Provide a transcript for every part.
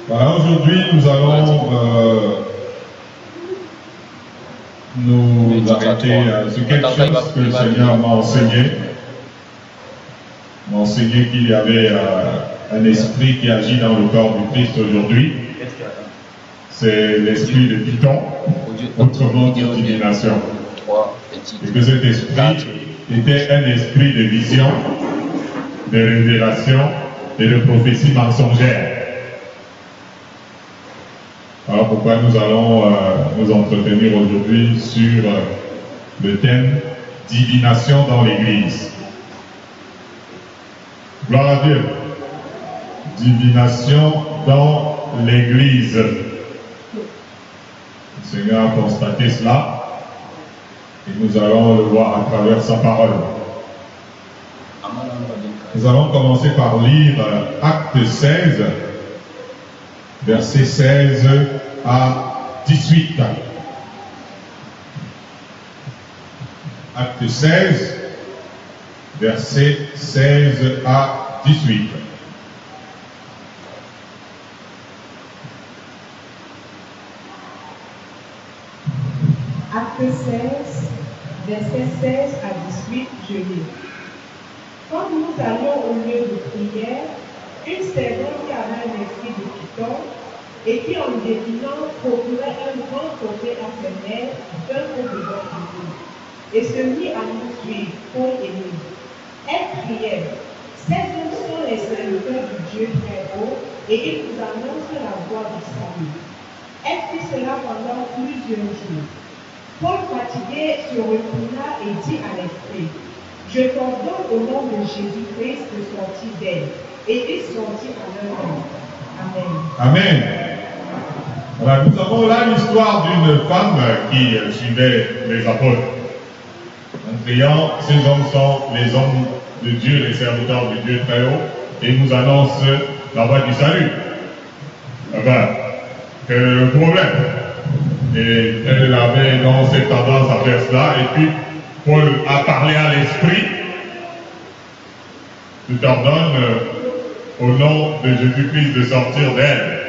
Voilà, aujourd'hui nous allons nous arrêter sur quelque chose que le Seigneur m'a enseigné. M'a enseigné qu'il y avait un esprit qui agit dans le corps du Christ aujourd'hui. C'est l'esprit de Python, autrement dit divination. Et que cet esprit était un esprit de vision, de révélation et de prophétie mensongère. Alors pourquoi nous allons nous entretenir aujourd'hui sur le thème divination dans l'Église. Gloire à Dieu. Divination dans l'Église. Le Seigneur a constaté cela et nous allons le voir à travers sa parole. Nous allons commencer par lire Acte 16, versets 16 à 18. Acte 16, versets 16 à 18. Acte 16, versets 16 à 18, je lis. Quand nous allions au lieu de prière, une servante qui avait un esprit de Python et qui, en devinant, procurait un grand côté à ses mères d'un peu de baptisme, et se mit à nous suivre, Paul et nous. Elle priait. Ces hommes sont les serviteurs du Dieu très haut, et ils nous annoncent la voie du salut. Elle fit cela pendant plusieurs jours. Paul, fatigué, se retourna et dit à l'esprit: je t'ordonne au nom de Jésus-Christ de sortir d'elle. Et il sortit à leur nom. Amen. Amen. Voilà, nous avons là l'histoire d'une femme qui suivait les apôtres. En criant, ces hommes sont les hommes de Dieu, les serviteurs du Dieu très haut, et nous annoncent la voie du salut. Ben, quel est le problème? Et elle avait dans cette tendance à faire cela, et puis Paul a parlé à l'esprit. Je t'ordonne au nom de Jésus-Christ de sortir d'elle.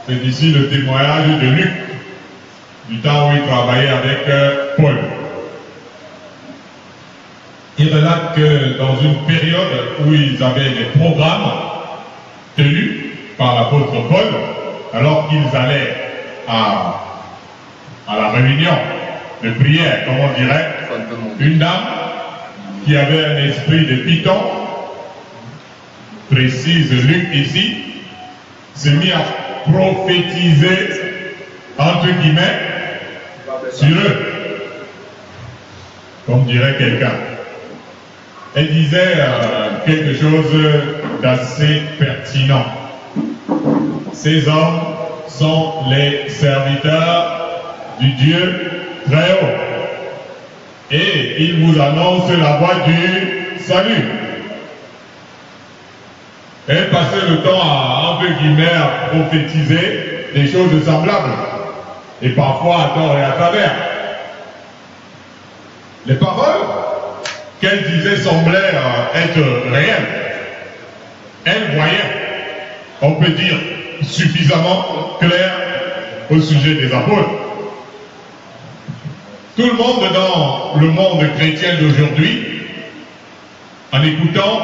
C'est ici le témoignage de Luc, du temps où il travaillait avec Paul. Il relate que dans une période où ils avaient des programmes tenus par l'apôtre Paul, alors qu'ils allaient à la réunion de prière, comme on dirait, une dame qui avait un esprit de Python, précise Luc ici, s'est mis à prophétiser, entre guillemets, sur eux, comme dirait quelqu'un. Elle disait quelque chose d'assez pertinent. Ces hommes sont les serviteurs du Dieu très haut. Et ils vous annoncent la voie du salut. Elle passait le temps à, entre guillemets, à prophétiser des choses semblables. Et parfois à tort et à travers. Les paroles qu'elle disait semblaient être réelles. Elle voyait, on peut dire, suffisamment clair au sujet des apôtres. Tout le monde dans le monde chrétien d'aujourd'hui, en écoutant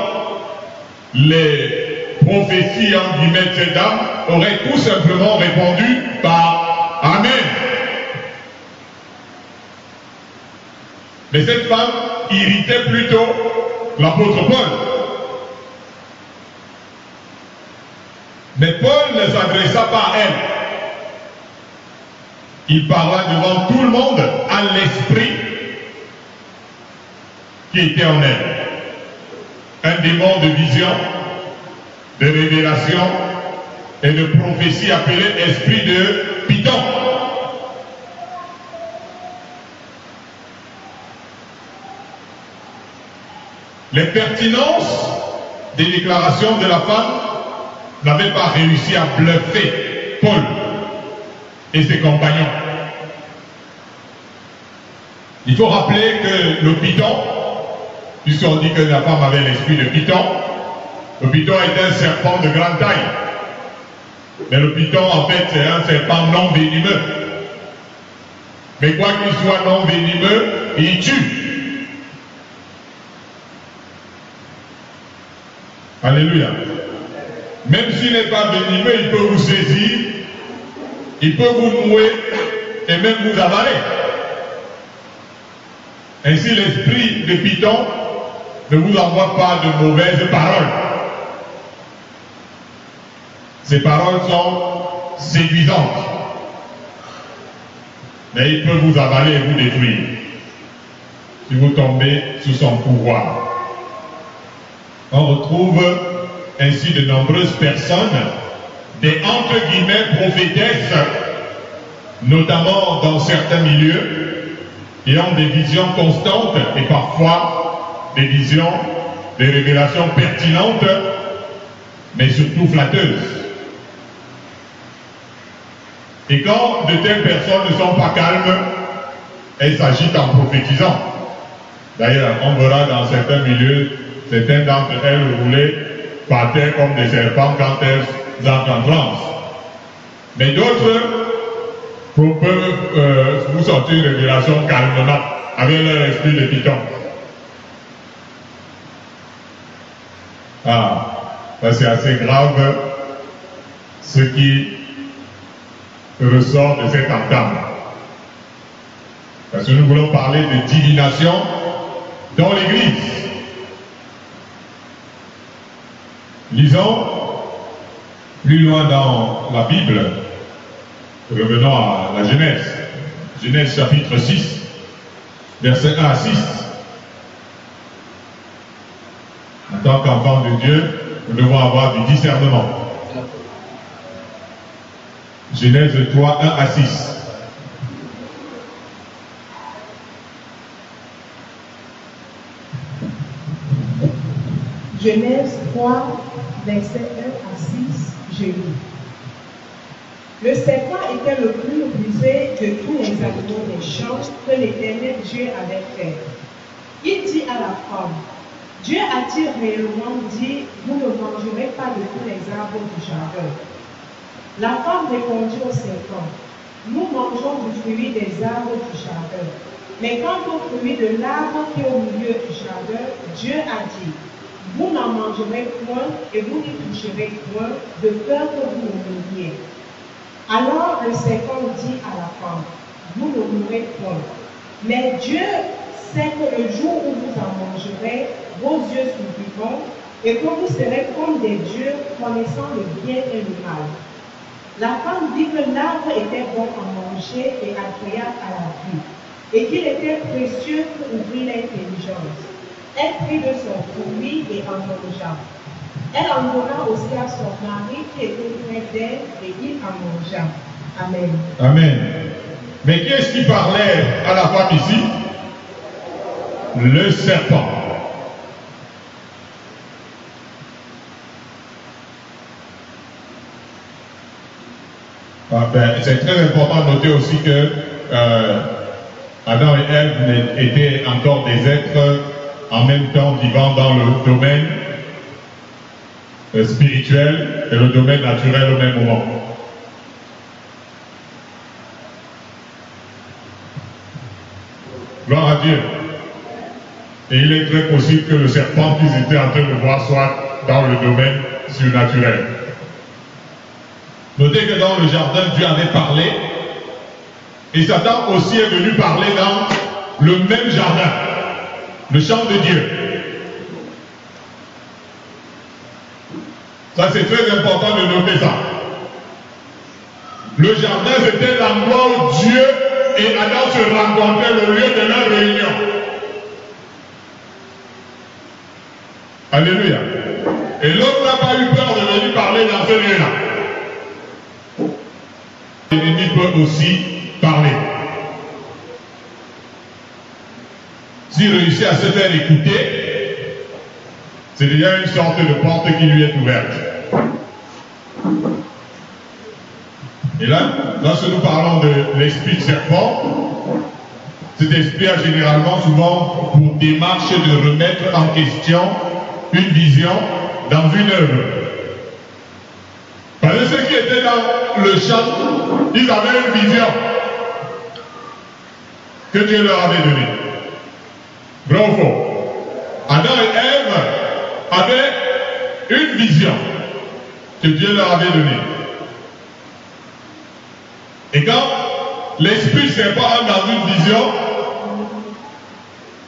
les prophéties en guillemets de cette dame, aurait tout simplement répondu par Amen. Mais cette femme irritait plutôt l'apôtre Paul. Mais Paul ne s'adressa pas à elle. Il parla devant tout le monde à l'esprit qui était en elle. Un démon de vision, de révélation et de prophétie appelé esprit de Python. Les pertinences des déclarations de la femme n'avaient pas réussi à bluffer Paul et ses compagnons. Il faut rappeler que le Python, puisqu'on dit que la femme avait l'esprit de Python, Le python est un serpent de grande taille. Mais le python, en fait, c'est un serpent non venimeux. Mais quoi qu'il soit non venimeux, il tue. Alléluia. Même s'il n'est pas venimeux, il peut vous saisir, il peut vous nouer et même vous avaler. Ainsi, l'esprit de python ne vous envoie pas de mauvaises paroles. Ces paroles sont séduisantes. Mais il peut vous avaler et vous détruire si vous tombez sous son pouvoir. On retrouve ainsi de nombreuses personnes, des entre guillemets prophétesses, notamment dans certains milieux, qui ont des visions constantes et parfois des visions, des révélations pertinentes, mais surtout flatteuses. Et quand de telles personnes ne sont pas calmes, elles s'agitent en prophétisant. D'ailleurs, on verra dans certains milieux, certains d'entre elles roulaient par terre comme des serpents quand elles entrent en transe. Mais d'autres peuvent vous sortir une révélation calmement, avec leur esprit de python. Ah, ça c'est assez grave, ce qui ressort de cette entame. Parce que nous voulons parler de divination dans l'Église. Lisons plus loin dans la Bible. Revenons à la Genèse. Genèse chapitre 6, versets 1 à 6. En tant qu'enfant de Dieu, nous devons avoir du discernement. Genèse 3, 1 à 6. Genèse 3, versets 1 à 6, je lis. Le serpent était le plus rusé de tous les animaux des champs que l'Éternel Dieu avait fait. Il dit à la femme, Dieu a-t-il réellement dit, vous ne mangerez pas de tous les arbres du jardin? La femme répondit au serpent, nous mangeons du fruit des arbres du jardin. Mais quant au fruit de l'arbre qui est au milieu du jardin, Dieu a dit, vous n'en mangerez point et vous n'y toucherez point, de peur que vous ne mouriez. Alors le serpent dit à la femme, vous ne mourrez point. Mais Dieu sait que le jour où vous en mangerez, vos yeux s'ouvriront et que vous serez comme des dieux, connaissant le bien et le mal. La femme dit que l'arbre était bon à manger et agréable à la vue, et qu'il était précieux pour ouvrir l'intelligence. Elle prit de son fruit et en mangea. Elle en donna aussi à son mari qui était près d'elle, et il en mangea. Amen. Amen. Mais qui est-ce qui parlait à la femme ici? Le serpent. C'est très important de noter aussi que Adam et Ève étaient encore des êtres en même temps vivant dans le domaine spirituel et le domaine naturel au même moment. Gloire à Dieu. Et il est très possible que le serpent qu'ils étaient en train de voir soit dans le domaine surnaturel. Notez que dans le jardin, Dieu avait parlé, et Satan aussi est venu parler dans le même jardin, le champ de Dieu. Ça, c'est très important de noter ça. Le jardin, c'était l'endroit où Dieu et Adam se rencontraient, le lieu de leur réunion. Alléluia. Et l'autre n'a pas eu peur de venir parler dans ce lieu-là. L'ennemi peut aussi parler. S'il réussit à se faire écouter, c'est déjà une sorte de porte qui lui est ouverte. Et là, lorsque nous parlons de l'esprit de serpent, cet esprit a généralement souvent pour démarche de remettre en question une vision dans une œuvre. Parce que ceux qui étaient dans le champ, ils avaient une vision que Dieu leur avait donnée. Vrai ou faux? Adam et Ève avaient une vision que Dieu leur avait donnée. Et quand l'esprit se sépare dans une vision,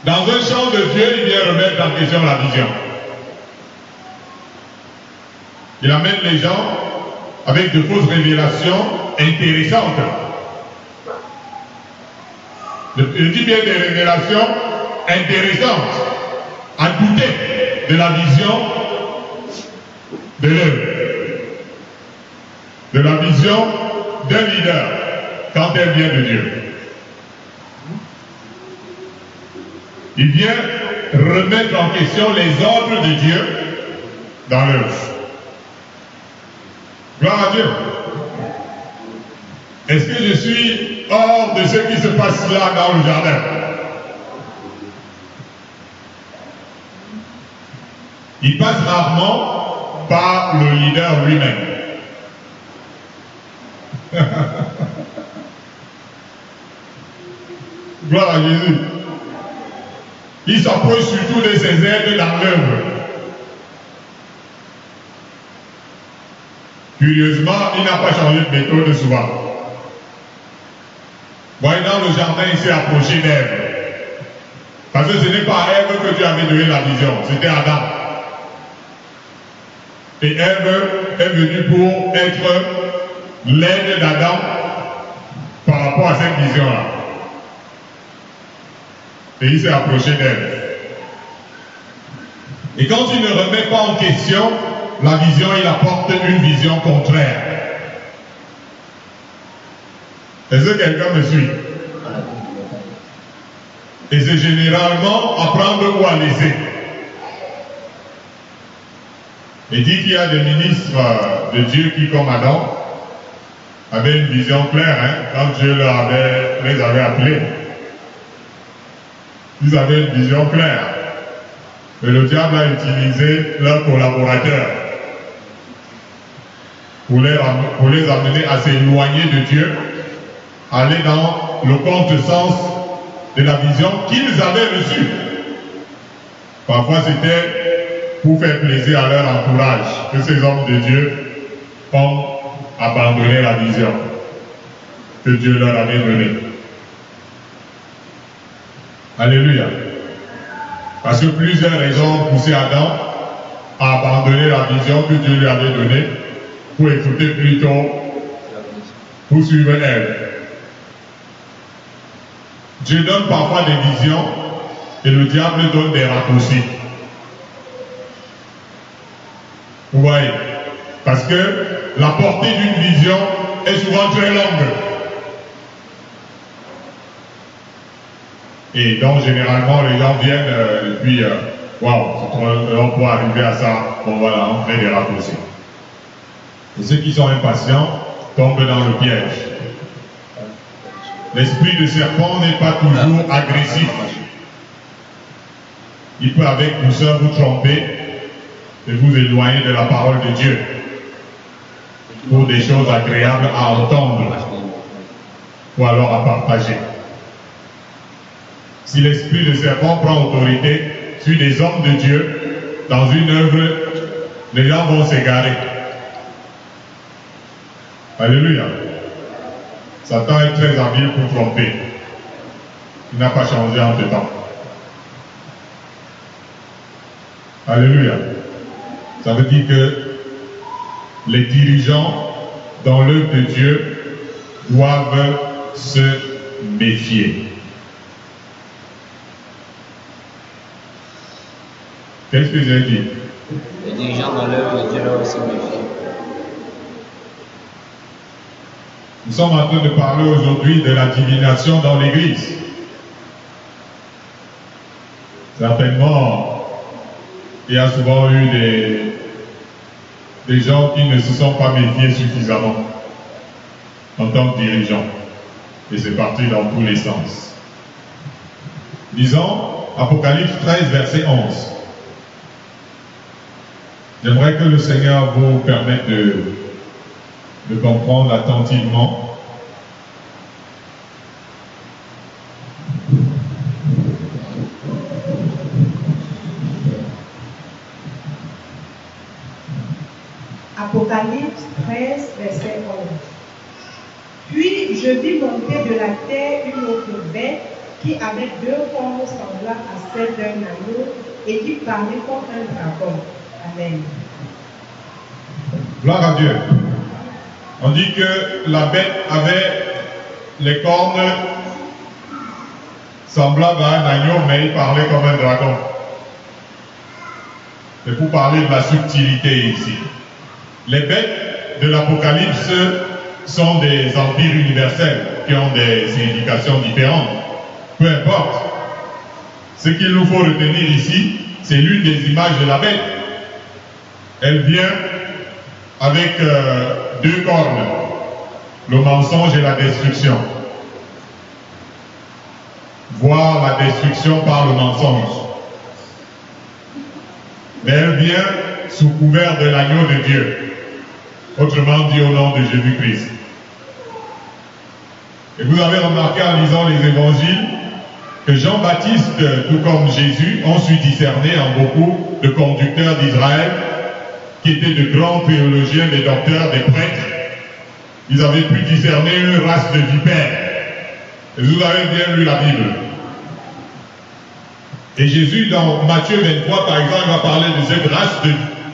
dans un champ de Dieu, il vient remettre en question la vision. Il amène les gens avec de fausses révélations intéressantes. Je dis bien des révélations intéressantes, à douter de la vision de l'œuvre, de la vision d'un leader quand elle vient de Dieu. Il vient remettre en question les ordres de Dieu dans l'œuvre. Gloire à Dieu. Est-ce que je suis hors de ce qui se passe là dans le jardin? Il passe rarement par le leader lui-même. Gloire à Jésus. Il s'approche surtout de ses aides dans l'œuvre. Curieusement, il n'a pas changé de méthode souvent. Voyez, dans le jardin, il s'est approché d'Ève. Parce que ce n'est pas Ève que Dieu avait donné la vision, c'était Adam. Et Ève est venue pour être l'aide d'Adam par rapport à cette vision-là. Et il s'est approché d'elle. Et quand il ne remet pas en question la vision, il apporte une vision contraire. Est-ce que quelqu'un me suit? Et c'est généralement à prendre ou à laisser. Il dit qu'il y a des ministres de Dieu qui, comme Adam, avaient une vision claire, hein, quand Dieu les avait appelés. Ils avaient une vision claire. Et le diable a utilisé leurs collaborateurs pour les amener à s'éloigner de Dieu, aller dans le contresens de la vision qu'ils avaient reçue. Parfois c'était pour faire plaisir à leur entourage que ces hommes de Dieu ont abandonné la vision que Dieu leur avait donnée. Alléluia. Parce que plusieurs raisons ont poussé Adam à abandonner la vision que Dieu lui avait donnée pour écouter plutôt, pour suivre elle. Dieu donne parfois des visions et le diable donne des raccourcis. Vous voyez? Parce que la portée d'une vision est souvent très longue. Et donc, généralement, les gens viennent et puis, on peut arriver à ça. Bon, voilà, on fait des raccourcis. Et ceux qui sont impatients tombent dans le piège. L'esprit de serpent n'est pas toujours agressif. Il peut, avec douceur, vous tromper et vous éloigner de la parole de Dieu pour des choses agréables à entendre ou alors à partager. Si l'esprit de serpent prend autorité sur des hommes de Dieu dans une œuvre, les gens vont s'égarer. Alléluia. Satan est très habile pour tromper. Il n'a pas changé entre temps. Alléluia. Ça veut dire que les dirigeants dans l'œuvre de Dieu doivent se méfier. Qu'est-ce que j'ai dit? Les dirigeants dans l'œuvre de Dieu doivent se méfier. Nous sommes en train de parler aujourd'hui de la divination dans l'Église. Certainement, il y a souvent eu des gens qui ne se sont pas méfiés suffisamment en tant que dirigeants. Et c'est parti dans tous les sens. Lisons Apocalypse 13, verset 11. J'aimerais que le Seigneur vous permette de comprendre attentivement. Apocalypse 13, verset 11. Puis je vis monter de la terre une autre bête qui avait deux cornes semblables à celles d'un agneau et qui parlait comme un dragon. Amen. Gloire à Dieu. On dit que la bête avait les cornes semblables à un agneau, mais il parlait comme un dragon. C'est pour parler de la subtilité ici. Les bêtes de l'Apocalypse sont des empires universels qui ont des significations différentes. Peu importe. Ce qu'il nous faut retenir ici, c'est l'une des images de la bête. Elle vient avec deux cornes, le mensonge et la destruction. Voir la destruction par le mensonge. Mais elle vient sous couvert de l'agneau de Dieu. Autrement dit, au nom de Jésus-Christ. Et vous avez remarqué en lisant les évangiles que Jean-Baptiste, tout comme Jésus, ont su discerner en beaucoup de conducteurs d'Israël qui étaient de grands théologiens, des docteurs, des prêtres. Ils avaient pu discerner une race de vipères. Et vous avez bien lu la Bible. Et Jésus, dans Matthieu 23, par exemple, va parler de cette race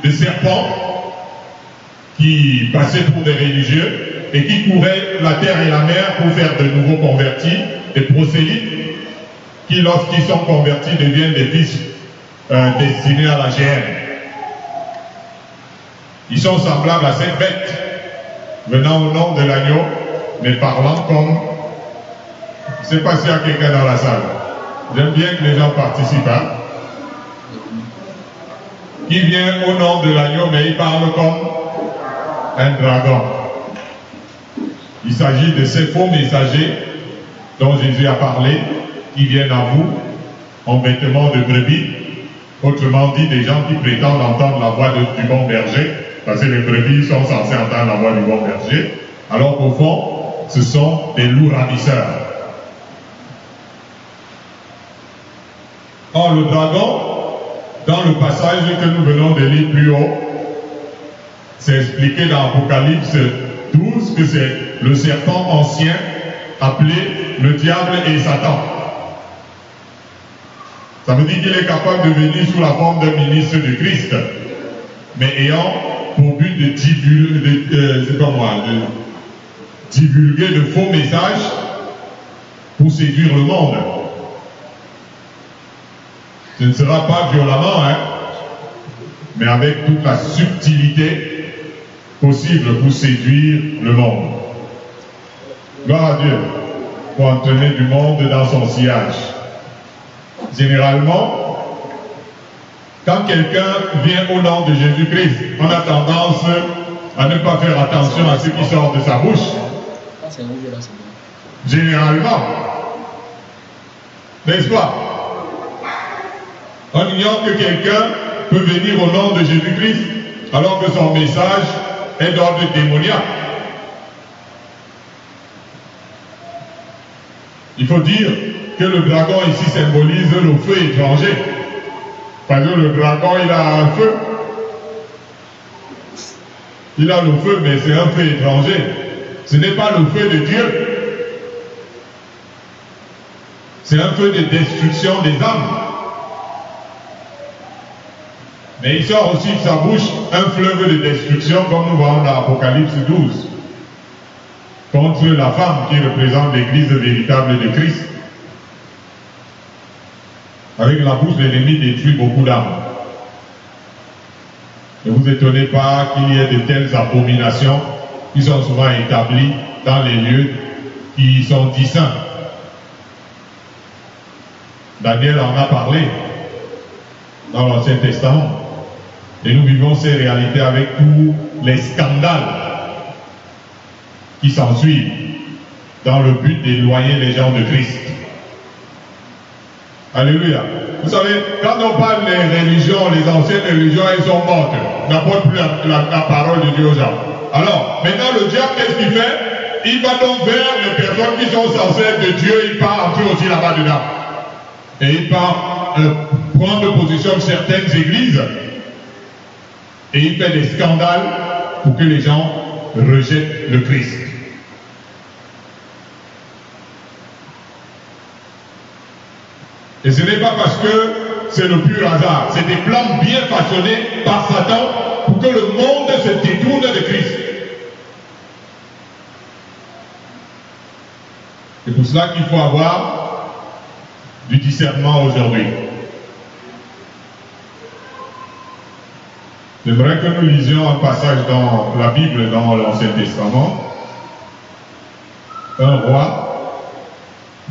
de serpents qui passaient pour des religieux et qui couraient la terre et la mer pour faire de nouveaux convertis, des prosélytes, qui, lorsqu'ils sont convertis, deviennent des fils destinés à la GM. Ils sont semblables à cette bête, venant au nom de l'agneau, mais parlant comme... Je ne sais pas s'il y a quelqu'un dans la salle. J'aime bien que les gens participent. Hein? Qui vient au nom de l'agneau, mais il parle comme un dragon. Il s'agit de ces faux messagers dont Jésus a parlé, qui viennent à vous en vêtements de brebis. Autrement dit, des gens qui prétendent entendre la voix du bon berger, parce que les brebis sont censés entendre la voix du bon berger, alors qu'au fond, ce sont des loups ravisseurs. Or, le dragon, dans le passage que nous venons de lire plus haut, c'est expliqué dans Apocalypse 12 que c'est le serpent ancien appelé le diable et Satan. Ça veut dire qu'il est capable de venir sous la forme d'un ministre de Christ, mais ayant pour but de divulguer de faux messages pour séduire le monde. Ce ne sera pas violemment, hein, mais avec toute la subtilité possible pour séduire le monde. Gloire à Dieu, pour entraîner du monde dans son sillage. Généralement, quand quelqu'un vient au nom de Jésus-Christ, on a tendance à ne pas faire attention à ce qui sort de sa bouche. Généralement. N'est-ce pas? On ignore que quelqu'un peut venir au nom de Jésus-Christ alors que son message est d'ordre démoniaque. Il faut dire que le dragon ici symbolise le feu étranger. Parce que le dragon, il a un feu. Il a le feu, mais c'est un feu étranger. Ce n'est pas le feu de Dieu. C'est un feu de destruction des âmes. Mais il sort aussi de sa bouche un fleuve de destruction, comme nous voyons dans Apocalypse 12, contre la femme qui représente l'église véritable de Christ. Avec la bouche, l'ennemi détruit beaucoup d'âmes. Ne vous étonnez pas qu'il y ait de telles abominations qui sont souvent établies dans les lieux qui sont dits saints. Daniel en a parlé dans l'Ancien Testament. Et nous vivons ces réalités avec tous les scandales qui s'ensuivent dans le but d'éloigner les gens de Christ. Alléluia. Vous savez, quand on parle des religions, les anciennes religions, elles sont mortes. On n'apporte plus la parole de Dieu aux gens. Alors, maintenant le diable, qu'est-ce qu'il fait? Il va donc vers les personnes qui sont censées être de Dieu, il part entrer aussi là-bas dedans. Et il part prendre position de certaines églises. Et il fait des scandales pour que les gens rejettent le Christ. Et ce n'est pas parce que c'est le pur hasard. C'est des plans bien façonnés par Satan pour que le monde se détourne de Christ. C'est pour cela qu'il faut avoir du discernement aujourd'hui. J'aimerais que nous lisions un passage dans la Bible, dans l'Ancien Testament. 1 Roi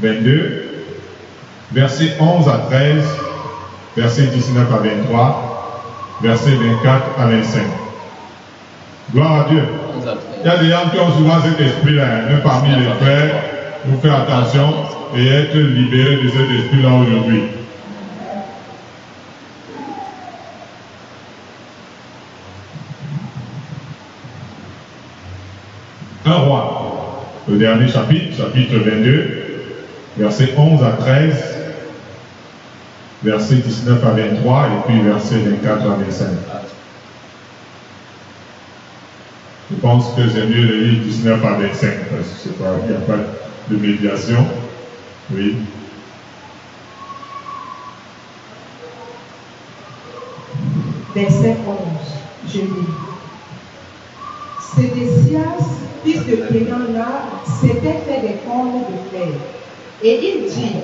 22. Versets 11 à 13, versets 19 à 23, versets 24 à 25. Gloire à Dieu. Il y a des gens qui ont souvent cet esprit-là, même parmi les frères. Il faut faire attention et être libéré de cet esprit-là aujourd'hui. Un roi, le dernier chapitre, chapitre 22, versets 11 à 13, versets 19 à 23 et puis versets 24 à 25. Je pense que c'est mieux de lire 19 à 25 parce qu'il n'y a pas de médiation. Oui. Verset 11, je lis. Sédécias, fils de Kénan-là, s'était fait des cornes de fer. Et il dit,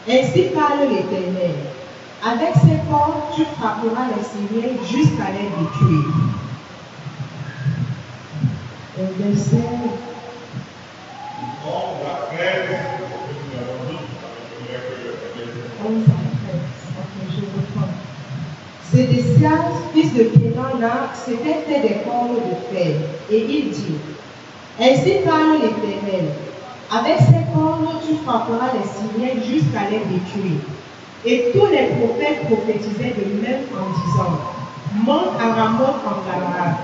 ainsi parle l'Éternel, avec ces cornes tu frapperas les Syriens jusqu'à les détruire. Verset 11 à 13. Ok, je reprends. Sédécias, fils de Kénan-là, s'était fait des cornes de fer. Et il dit, ainsi parle l'Éternel, avec ces cornes, tu frapperas les Syriens jusqu'à les détruire. Et tous les prophètes prophétisaient de même en disant, monte à Ramoth en Galaad,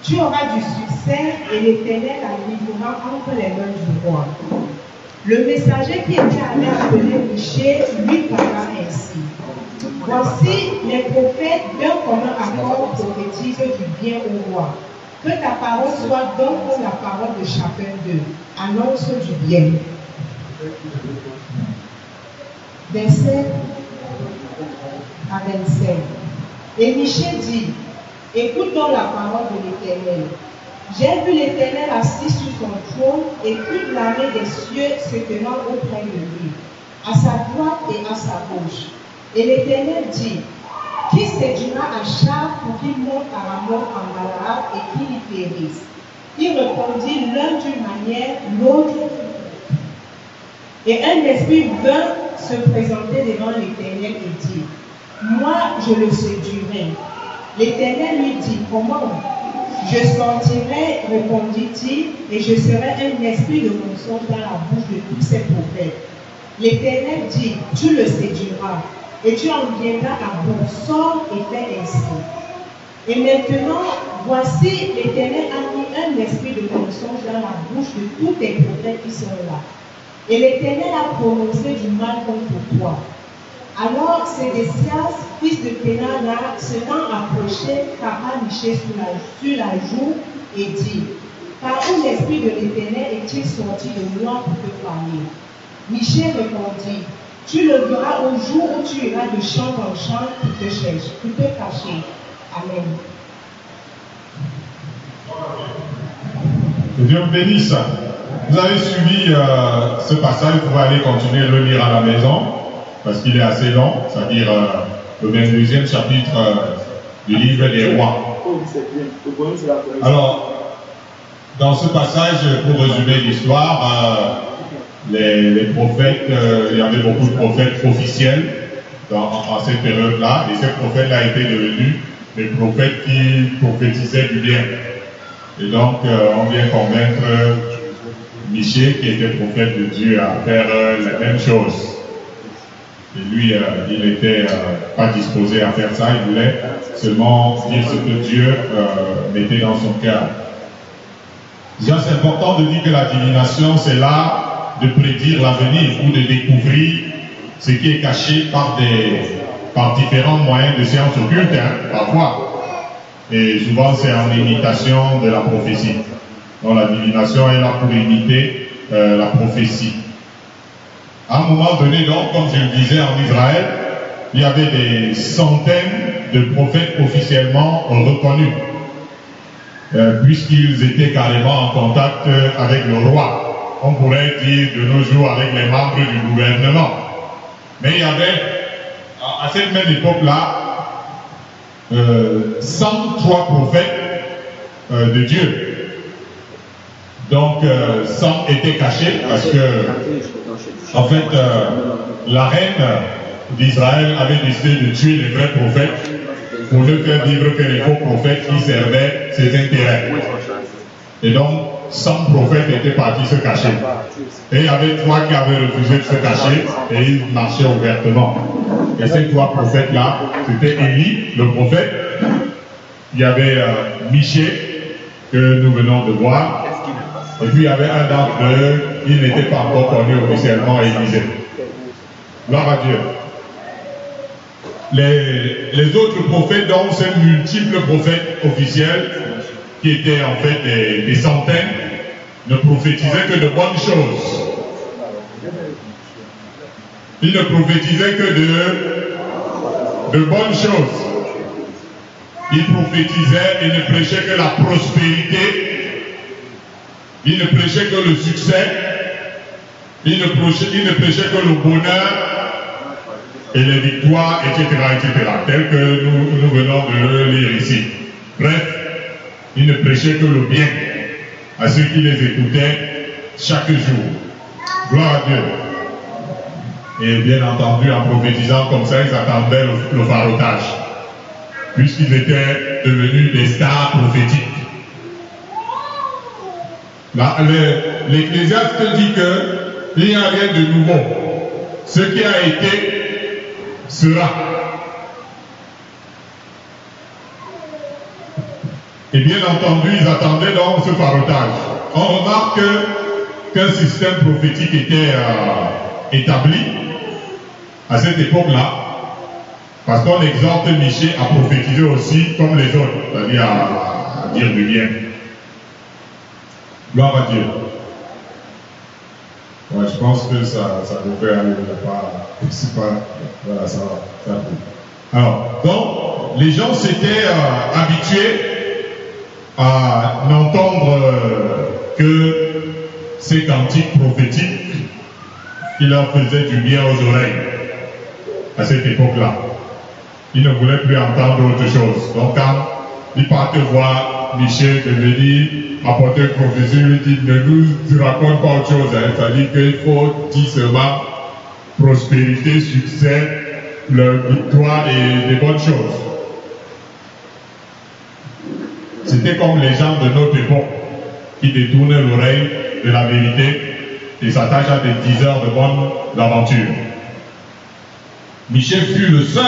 tu auras du succès et l'Éternel la livrera entre les mains du roi. Le messager qui était allé appeler Michée lui parla ainsi. Voici les prophètes d'un commun accord prophétisent du bien au roi. Que ta parole soit donc comme la parole de chacun d'eux. Annonce du bien. Verset à 25. Et Michée dit, écoute donc la parole de l'Éternel. J'ai vu l'Éternel assis sur son trône et toute l'armée des cieux se tenant auprès de lui, à sa droite et à sa gauche. Et l'Éternel dit, qui séduira Achab pour qu'il monte à Ramoth en Galaad et qu'il y périsse? Il répondit l'un d'une manière, l'autre. Et un esprit vint se présenter devant l'Éternel et dit, moi je le séduirai. L'Éternel lui dit, comment? Je sortirai, répondit-il, et je serai un esprit de mensonge dans la bouche de tous ces prophètes. L'Éternel dit, tu le séduiras, et tu en viendras à bon sort et fais ainsi. Et maintenant, voici, l'Éternel a mis un esprit de mensonge dans la bouche de tous les prophètes qui sont là. Et l'Éternel a prononcé du mal contre toi. Alors Sédécias, fils de Kénan-là, s'étant approché, frappa Michée sur la joue et dit, par où l'esprit de l'Éternel est-il sorti de moi pour te parler? Michée répondit, tu le verras au jour où tu iras de chambre en chambre pour te chercher, pour te cacher. Amen. Que Dieu vous bénisse. Vous avez suivi ce passage, vous pouvez aller continuer à le lire à la maison, parce qu'il est assez long, c'est-à-dire le 22e chapitre du livre des rois. Alors, dans ce passage, pour résumer l'histoire, les prophètes, il y avait beaucoup de prophètes officiels en cette période-là, et ces prophètes-là étaient devenus des prophètes qui prophétisaient du bien. Et donc, on vient convaincre Michée, qui était prophète de Dieu, à faire la même chose. Et lui, il n'était pas disposé à faire ça, il voulait seulement dire ce que Dieu mettait dans son cœur. Déjà, c'est important de dire que la divination, c'est l'art de prédire l'avenir ou de découvrir ce qui est caché par différents moyens de sciences occultes, parfois. Et souvent, c'est en imitation de la prophétie. Donc, la divination est là pour imiter la prophétie. À un moment donné, donc, comme je le disais, en Israël, il y avait des centaines de prophètes officiellement reconnus, puisqu'ils étaient carrément en contact avec le roi. On pourrait dire de nos jours avec les membres du gouvernement. Mais il y avait, à cette même époque-là, 103 prophètes de Dieu. Donc, 100 étaient cachés parce que, en fait, la reine d'Israël avait décidé de tuer les vrais prophètes pour ne faire vivre que les faux prophètes qui servaient ses intérêts. Et donc, 100 prophètes étaient partis se cacher. Et il y avait 3 qui avaient refusé de se cacher et ils marchaient ouvertement. Et ces 3 prophètes-là, c'était Élie, le prophète. Il y avait Michée, que nous venons de voir. Et puis il y avait un d'entre eux, il n'était pas encore connu officiellement, Élisée. Gloire à Dieu. Les autres prophètes, donc ces multiples prophètes officiels, qui étaient en fait des centaines, ne prophétisaient que de bonnes choses. Ils ne prophétisaient que de bonnes choses. Ils prophétisaient et ne prêchaient que la prospérité. Ils ne prêchaient que le succès. Ils ne prêchaient que le bonheur et les victoires, etc., tel que nous venons de le lire ici. Bref, ils ne prêchaient que le bien à ceux qui les écoutaient chaque jour. Gloire à Dieu. Et bien entendu, en prophétisant comme ça, ils attendaient le farotage, puisqu'ils étaient devenus des stars prophétiques. L'Ecclésiaste dit qu'il n'y a rien de nouveau. Ce qui a été sera. Et bien entendu, ils attendaient donc ce farotage. On remarque qu'un système prophétique était établi à cette époque-là, parce qu'on exhorte Michée à prophétiser aussi comme les autres, c'est-à-dire à dire du bien. Gloire à Dieu. Ouais, je pense que ça devrait aller, c'est pas, voilà, ça va. Alors, donc, les gens s'étaient habitués à n'entendre que ces cantiques prophétiques qui leur faisaient du bien aux oreilles à cette époque-là. Ils ne voulaient plus entendre autre chose. Donc, quand ils partaient voir Michée de venir apporter une prophétie, lui dit, ne nous raconte pas autre chose. Il fallait qu'il faut dire seulement prospérité, succès, victoire et des bonnes choses. C'était comme les gens de notre époque qui détournaient l'oreille de la vérité et s'attachent à des diseurs de bonnes aventures. Michée fut le seul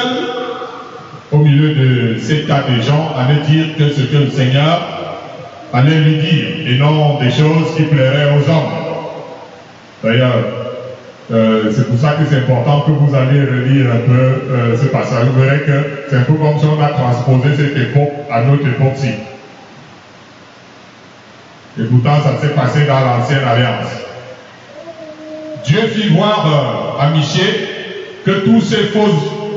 au milieu de ces tas de gens à ne dire que ce que le Seigneur allait lui dire et non des choses qui plairaient aux hommes. D'ailleurs, c'est pour ça que c'est important que vous alliez relire un peu ce passage. Vous verrez que c'est un peu comme si on a transposé cette époque à notre époque-ci. Et pourtant, ça s'est passé dans l'ancienne alliance. Dieu fit voir à Michée que tous ces faux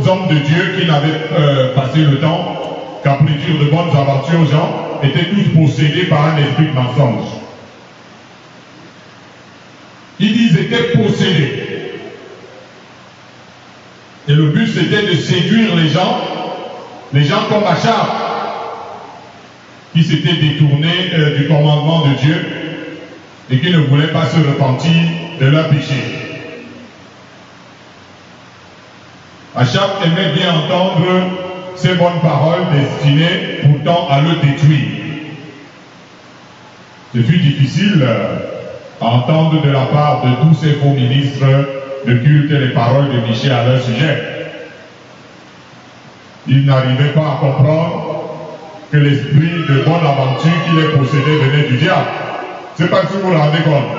hommes de Dieu qui n'avaient passé le temps qu'à prédire de bonnes aventures aux gens étaient tous possédés par un esprit de mensonge. Ils étaient possédés. Et le but c'était de séduire les gens comme Achab, qui s'étaient détournés du commandement de Dieu et qui ne voulaient pas se repentir de leur péché. Achab aimait bien entendre ces bonnes paroles destinées pourtant à le détruire. Ce fut difficile à entendre de la part de tous ces faux ministres le culte et les paroles de Michée à leur sujet. Ils n'arrivaient pas à comprendre que l'esprit de bonne aventure qui les possédait venait du diable. C'est pas si vous vous rendez compte.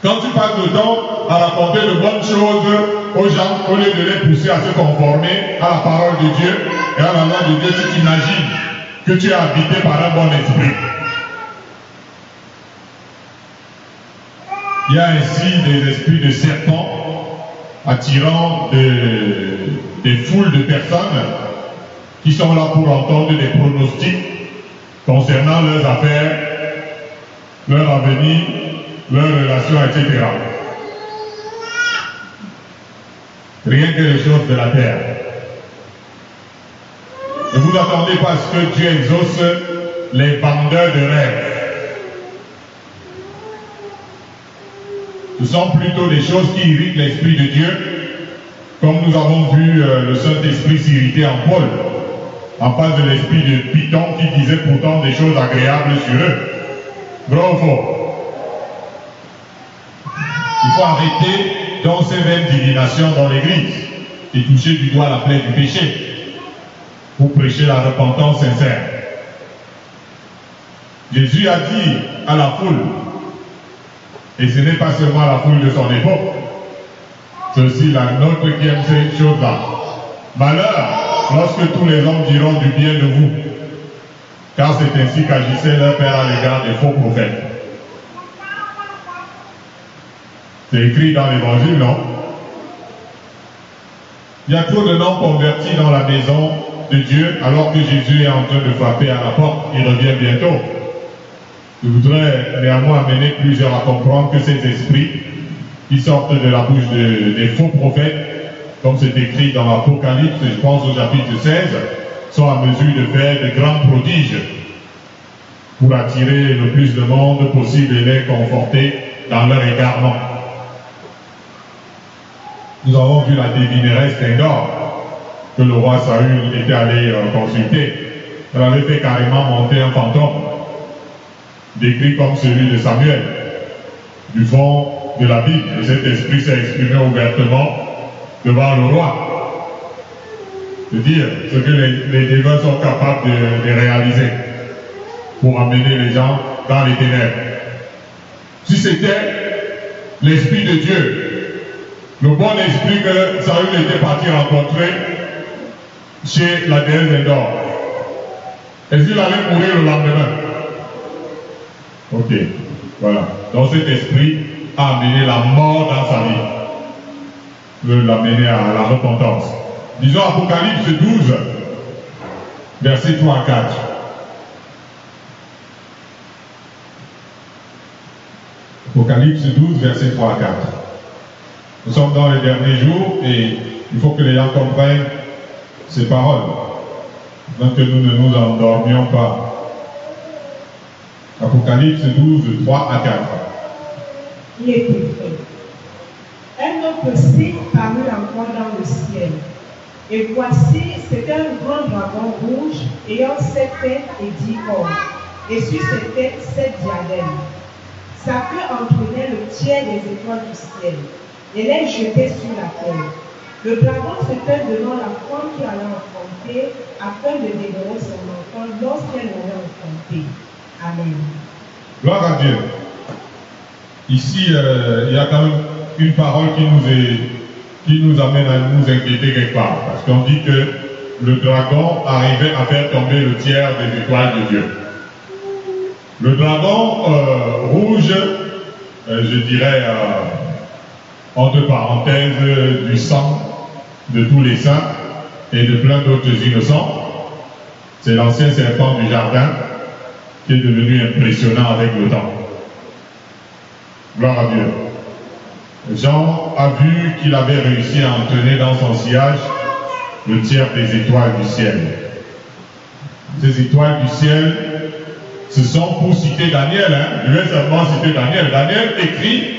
Quand tu passes le temps à raconter de bonnes choses aux gens, au lieu de les pousser à se conformer à la parole de Dieu et à la loi de Dieu, tu t'imagines que tu es habité par un bon esprit. Il y a ainsi des esprits de serpents attirant des foules de personnes qui sont là pour entendre des pronostics concernant leurs affaires, leur avenir, leurs relations, etc. Rien que les choses de la terre. Ne vous attendez pas à ce que Dieu exauce les vendeurs de rêves. Ce sont plutôt des choses qui irritent l'Esprit de Dieu, comme nous avons vu le Saint-Esprit s'irriter en Paul, en face de l'esprit de Python qui disait pourtant des choses agréables sur eux. Vrai ou faux? Il faut arrêter dans ces vaines divinations dans l'Église et toucher du doigt la plaie du péché pour prêcher la repentance sincère. Jésus a dit à la foule, et ce n'est pas seulement la foule de son époque, c'est aussi la nôtre qui aime ces choses-là. Malheur lorsque tous les hommes diront du bien de vous, car c'est ainsi qu'agissait leur Père à l'égard des faux prophètes. C'est écrit dans l'Évangile, non? Il y a trop de noms convertis dans la maison de Dieu alors que Jésus est en train de frapper à la porte. Il revient bientôt. Je voudrais néanmoins amener plusieurs à comprendre que ces esprits qui sortent de la bouche des faux prophètes, comme c'est écrit dans l'Apocalypse, je pense au chapitre 16, sont à mesure de faire de grands prodiges pour attirer le plus de monde possible et les conforter dans leur égarement. Nous avons vu la divineresse d'Endor que le roi Saül était allé consulter. Elle avait fait carrément monter un fantôme, décrit comme celui de Samuel, du fond de la Bible. Et cet esprit s'est exprimé ouvertement devant le roi. C'est-à-dire ce que les démons sont capables de réaliser pour amener les gens dans les ténèbres. Si c'était l'Esprit de Dieu, le bon esprit que Saül était parti rencontrer chez la déesse d'Endor, est-ce qu'il allait mourir le lendemain? Ok, voilà. Donc cet esprit a amené la mort dans sa vie, veut l'amener à la repentance. Disons Apocalypse 12, versets 3 à 4. Apocalypse 12, versets 3 à 4. Nous sommes dans les derniers jours et il faut que les gens comprennent ces paroles, afin que nous ne nous endormions pas. Apocalypse 12, 3 à 4. Il est écrit. Un autre signe parut encore dans le ciel. Et voici, c'était un grand dragon rouge ayant 7 têtes et 10 cornes, et sur ses têtes 7 diadèmes. Sa queue entraînait le tiers des étoiles du ciel, et les jetait sur la terre. Le dragon se tint devant la femme qui allait enfanter, afin de dévorer son enfant lorsqu'elle l'aurait enfanté. Amen. Gloire à Dieu. Ici, il y a quand même une parole qui nous amène à nous inquiéter quelque part. Parce qu'on dit que le dragon arrivait à faire tomber le tiers des étoiles de Dieu. Le dragon rouge, je dirais, entre parenthèses, du sang de tous les saints et de plein d'autres innocents. C'est l'ancien serpent du jardin qui est devenu impressionnant avec le temps. Gloire à Dieu. Jean a vu qu'il avait réussi à entraîner dans son sillage le tiers des étoiles du ciel. Ces étoiles du ciel, ce sont pour citer Daniel, hein. Je vais seulement citer Daniel. Daniel écrit,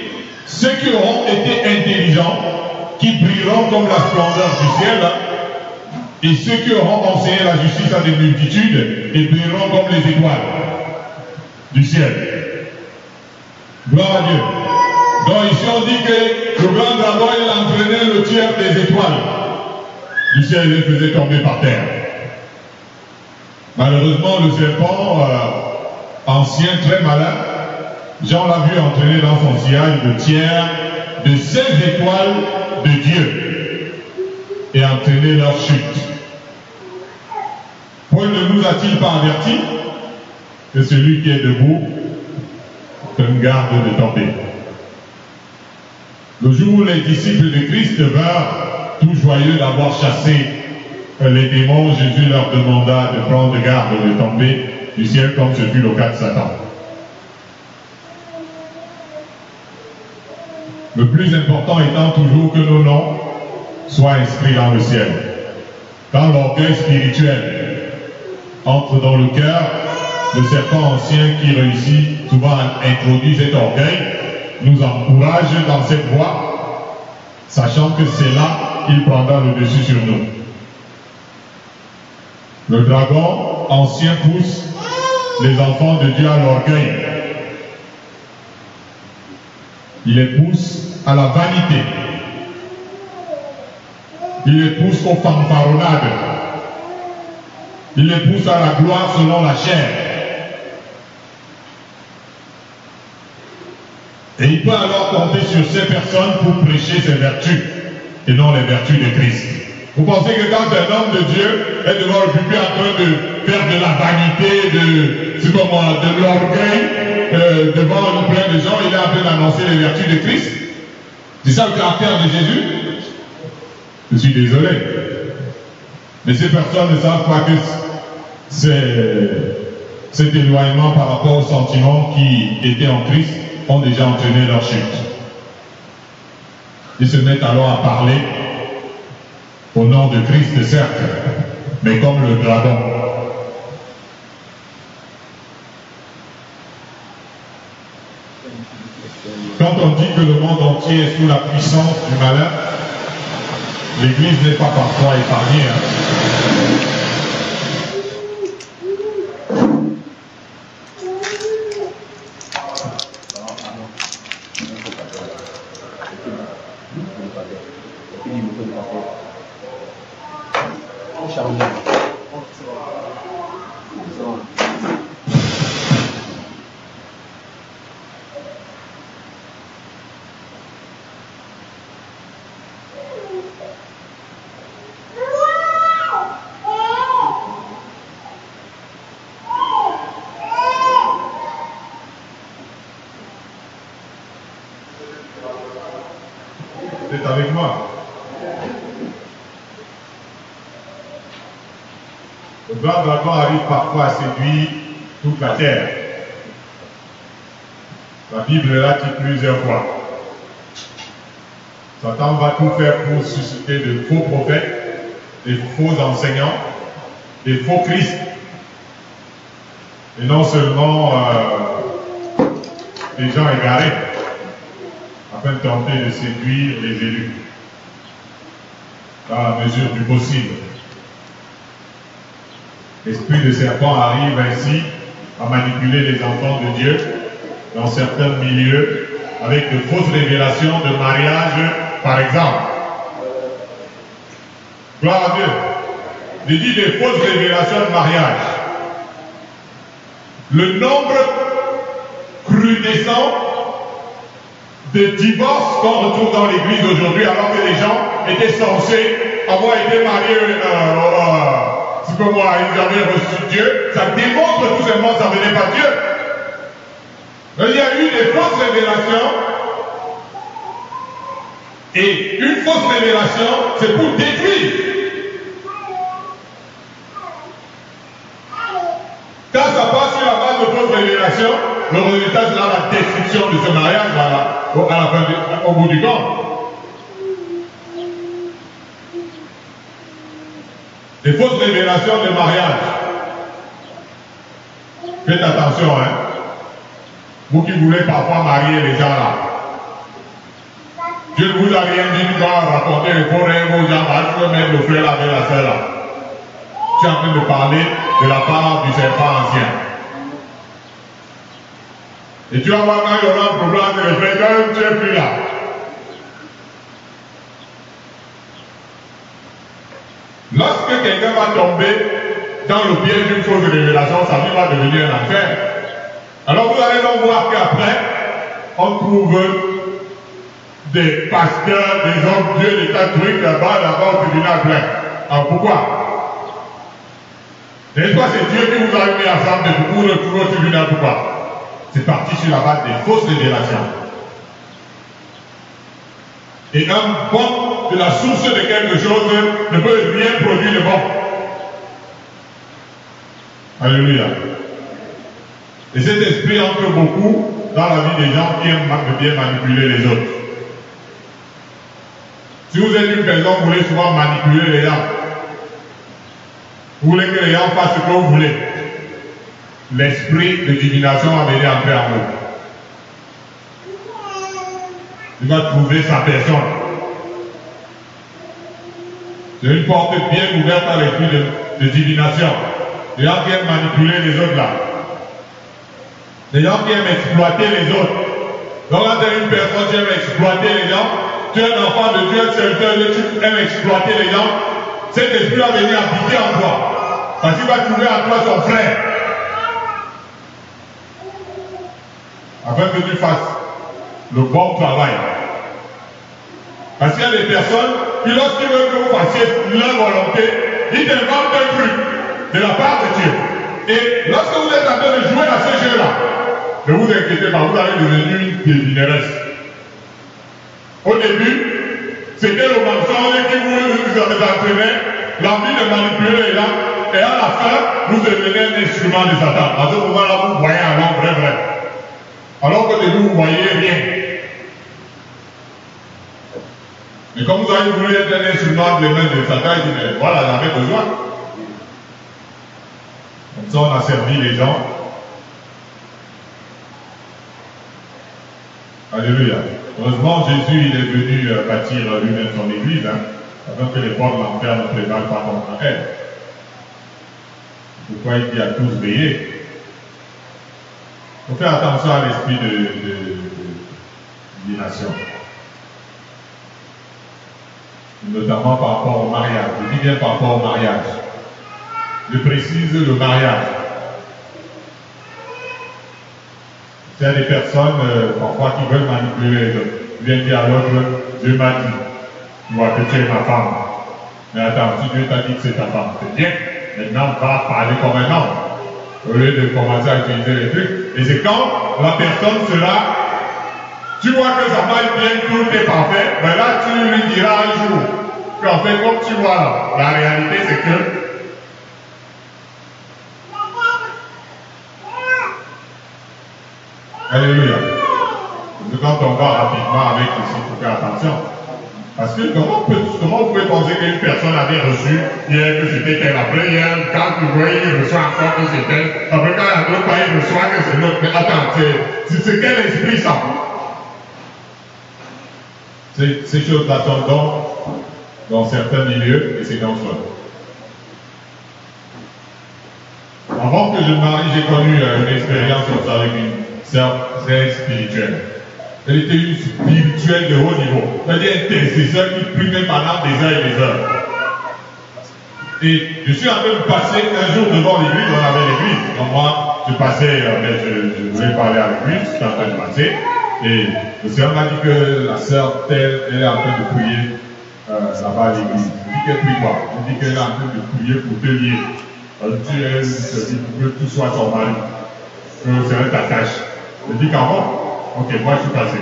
ceux qui auront été intelligents, qui brilleront comme la splendeur du ciel, et ceux qui auront enseigné la justice à des multitudes, et brilleront comme les étoiles du ciel. Gloire à Dieu. Donc ici on dit que le grand dragon, il entraînait le tiers des étoiles du ciel et les faisait tomber par terre. Malheureusement, le serpent, ancien, très malin, Jean l'a vu entraîner dans son sillage le tiers de 16 étoiles de Dieu et entraîner leur chute. Paul ne nous a-t-il pas averti que celui qui est debout prenne garde de tomber? Le jour où les disciples de Christ vinrent tout joyeux d'avoir chassé les démons, Jésus leur demanda de prendre garde de tomber du ciel comme ce fut le cas de Satan. Le plus important étant toujours que nos noms soient inscrits dans le ciel. Quand l'orgueil spirituel entre dans le cœur, le serpent ancien qui réussit souvent à introduire cet orgueil nous encourage dans cette voie, sachant que c'est là qu'il prendra le dessus sur nous. Le dragon ancien pousse les enfants de Dieu à l'orgueil. Il les pousse à la vanité. Il les pousse aux fanfaronnades. Il les pousse à la gloire selon la chair. Et il peut alors compter sur ces personnes pour prêcher ses vertus et non les vertus de Christ. Vous pensez que quand un homme de Dieu est devant le public en train de faire de la vanité, de l'orgueil, devant plein de gens, il est en train d'annoncer les vertus de Christ? C'est ça le caractère de Jésus? Je suis désolé. Mais ces personnes ne savent pas que cet éloignement par rapport aux sentiments qui étaient en Christ ont déjà entraîné leur chute. Ils se mettent alors à parler au nom de Christ, certes, mais comme le dragon. Quand on dit que le monde entier est sous la puissance du malin, l'Église n'est pas parfois épargnée. Vous êtes avec moi? Le grand dragon arrive parfois à séduire toute la terre. La Bible l'a dit plusieurs fois. Satan va tout faire pour susciter de faux prophètes, des faux enseignants, des faux Christ. Et non seulement des gens égarés, afin de tenter de séduire les élus, dans la mesure du possible. L'esprit de serpent arrive ainsi à manipuler les enfants de Dieu dans certains milieux avec de fausses révélations de mariage, par exemple. Gloire à Dieu. Je dis des fausses révélations de mariage. Le nombre crudescent de divorces qu'on retrouve dans l'église aujourd'hui, alors que les gens étaient censés avoir été mariés, c'est comme moi, ils avaient reçu Dieu, ça démontre tout simplement que ça venait pas de Dieu. Donc, il y a eu des fausses révélations, et une fausse révélation, c'est pour détruire. Quand ça passe sur la base de fausses révélations, le résultat sera la destruction de ce mariage au bout du compte. Des fausses révélations de mariage. Faites attention, hein. Vous qui voulez parfois marier les gens là. Dieu ne vous a rien dit, tu dois raconter les faux rêves aux gens, tu veux mettre le frère là avec la sœur là. Tu es en train de parler de la part du serpent ancien. Et tu vas voir quand il y aura un problème de réflexe, quand tu n'es plus là. Lorsque quelqu'un va tomber dans le piège d'une fausse révélation, sa vie va devenir un enfer. Alors vous allez donc voir qu'après, on trouve des pasteurs, des hommes Dieu, des tas de trucs là-bas au tribunal plein. Alors pourquoi? N'est-ce pas, c'est Dieu qui vous a mis ensemble de vous retrouver au tribunal, pourquoi? C'est parti sur la base des fausses révélations. Et un bon de la source de quelque chose ne peut rien produire de bon. Alléluia. Et cet esprit entre beaucoup dans la vie des gens qui aiment bien manipuler les autres. Si vous êtes une personne, vous voulez souvent manipuler les gens. Vous voulez que les gens fassent ce que vous voulez. L'esprit de divination va venir entrer en vous. Il va trouver sa personne. C'est une porte bien ouverte à l'esprit de divination. Les gens qui aiment manipuler les autres là. Les gens qui aiment exploiter les autres. Donc quand tu es une personne qui aime exploiter les gens, tu es un enfant de Dieu, un serviteur de Dieu, tu aimes exploiter les gens, cet esprit va venir habiter en toi. Parce qu'il va trouver en toi son frère. Afin que tu fasses le bon travail. Parce qu'il y a des personnes qui, lorsqu'ils veulent que vous fassiez leur volonté, ils inventent un truc de la part de Dieu. Et lorsque vous êtes en train de jouer à ce jeu-là, ne vous inquiétez pas, vous allez devenir une devineresse. Au début, c'était le mensonge qui vous entraînait, l'envie de manipuler les gens, et à la fin, vous devenez un instrument de Satan. À ce moment-là, vous voyez alors vrai. Alors que de vous, vous voyez rien. Mais comme vous avez voulu être un instrument de main de Satan, il dit, mais voilà, j'en ai besoin. Comme ça, on a servi les gens. Alléluia. Heureusement, Jésus, il est venu bâtir lui-même son église, afin que les portes de l'enfer ne prévalent pas contre elle. Pourquoi il dit à tous veiller? Il faut faire attention à l'esprit de divination. Notamment par rapport au mariage. Je dis bien par rapport au mariage. Je précise le mariage. Il y a des personnes, parfois, qui veulent manipuler les autres. Ils viennent dire à l'autre, Dieu m'a dit, tu vois que tu es ma femme. Mais attends, si Dieu t'a dit que c'est ta femme, c'est bien. Maintenant, va parler comme un homme. Au lieu de commencer à utiliser les trucs. Et c'est quand la personne sera, tu vois que ça va bien, tout est parfait, ben là, tu lui diras un jour, qu'en fait, comme tu vois là, la réalité, c'est que Alléluia. Quand on va rapidement avec ici, il faut faire attention. Parce que comment vous pouvez penser qu'une personne avait reçu hier que c'était elle, après hier, quand vous voyez, il reçoit encore que c'est elle, après quand il y a d'autres il reçoit que c'est l'autre. Mais attends, c'est quel esprit ça? Ces choses-là sont dans certains milieux et c'est dangereux. Avant que je me marie, j'ai connu une expérience comme ça avec une sœur très spirituelle. Elle était une spirituelle de haut niveau. Elle était intercesseur qui priait pendant des heures et des heures. Et je suis en train de passer un jour devant l'église, on avait l'église. Donc moi, je passais, je voulais parler à l'église, je suis en train de passer. Et le Seigneur m'a dit que la sœur telle, elle est en train de prier là-bas à l'église. Je dis qu'elle prie quoi? Je dis qu'elle est en train de prier pour te lier. Elle se dit pour que tout soit son mari. Que le Seigneur t'attache. Je dis qu'avant, ok, moi je suis passé.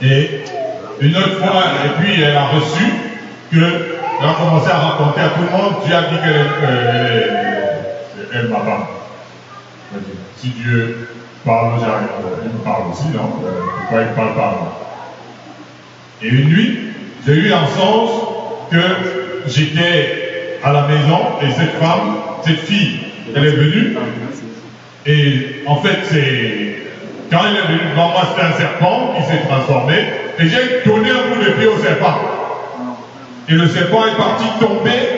Et une autre fois, et puis elle a reçu qu'elle a commencé à raconter à tout le monde, Dieu a dit qu'elle est ma femme. Si Dieu parle, il me parle aussi, donc pourquoi il parle par moi? Et une nuit, j'ai eu un songe que j'étais à la maison et cette femme, cette fille, elle est venue. Et en fait, quand elle est venue devant moi, c'était un serpent qui s'est transformé. Et j'ai donné un coup de pied au serpent. Et le serpent est parti tomber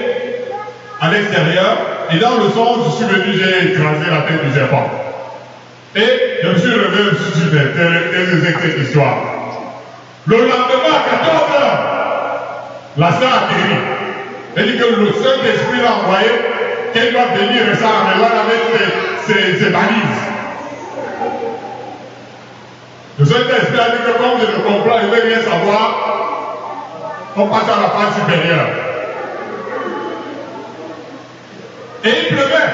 à l'extérieur. Et dans le songe, je suis venu, j'ai écrasé la tête du serpent. Et je me suis levé, je me suis dit, mais qu'est-ce que c'est que cette histoire? Le lendemain à 14h, la sœur a guéri. Elle dit que le Saint-Esprit l'a envoyé, qu'elle doit venir et ça à la maison avec ses valises. Le Saint-Esprit a dit que comme je le comprends, je ne veux rien savoir, on passe à la phase supérieure. Et il pleuvait.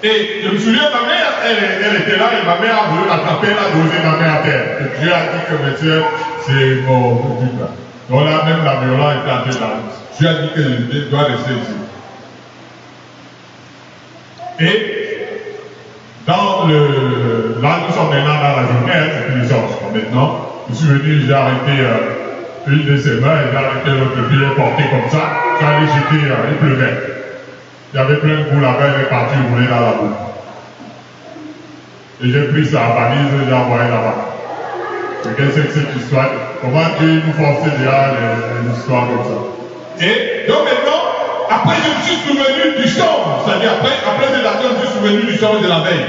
Et je me souviens, ma mère, elle était là et ma mère a voulu l'attraper, elle a posé ma mère à terre. Et Dieu a dit que monsieur, c'est mon but là. Donc là, même la violence était entrée dans la route. Dieu a dit que je dois rester ici. Et là, nous sommes maintenant dans la journée, c'est plus dimanche. Maintenant, je suis venu, j'ai arrêté une de ses mains et j'ai arrêté l'autre fille, elle portait comme ça. J'ai allé jeter, il pleuvait. Il y avait plein de boules là-bas, elle est partie rouler dans la boue. Et j'ai pris sa valise et j'ai envoyé là-bas. C'est qu'est-ce que c'est cette histoire? Comment Dieu nous forçait déjà les histoires comme ça? Et donc maintenant, après je me suis souvenu du chant, c'est-à-dire après cette action, je me suis souvenu du chant de la veille.